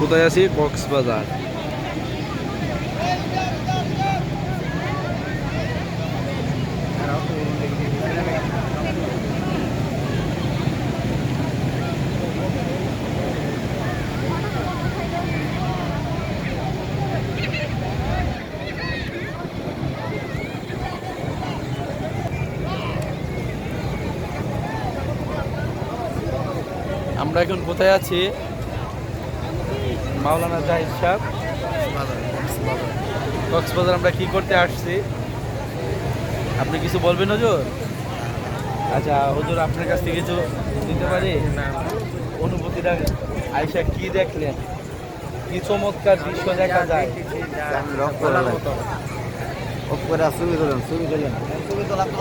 কোথায় আছি? কক্সবাজার। আমরা এখন কোথায় আছি? মাওলানা জাহিদ সাহেব কক্সবাজার। আমরা কি করতে আসছি আপনি কিছু বলবেন হুজুর? আচ্ছা হুজুর, আপনার কাছ থেকে কিছু নিতে পারি? অনুভূতিটা আয়সা কি দেখলেন? কি চমৎকার দৃশ্য দেখা যায়। ছবি তোলেন, ছবি তোলেন, ছবি তোলা তো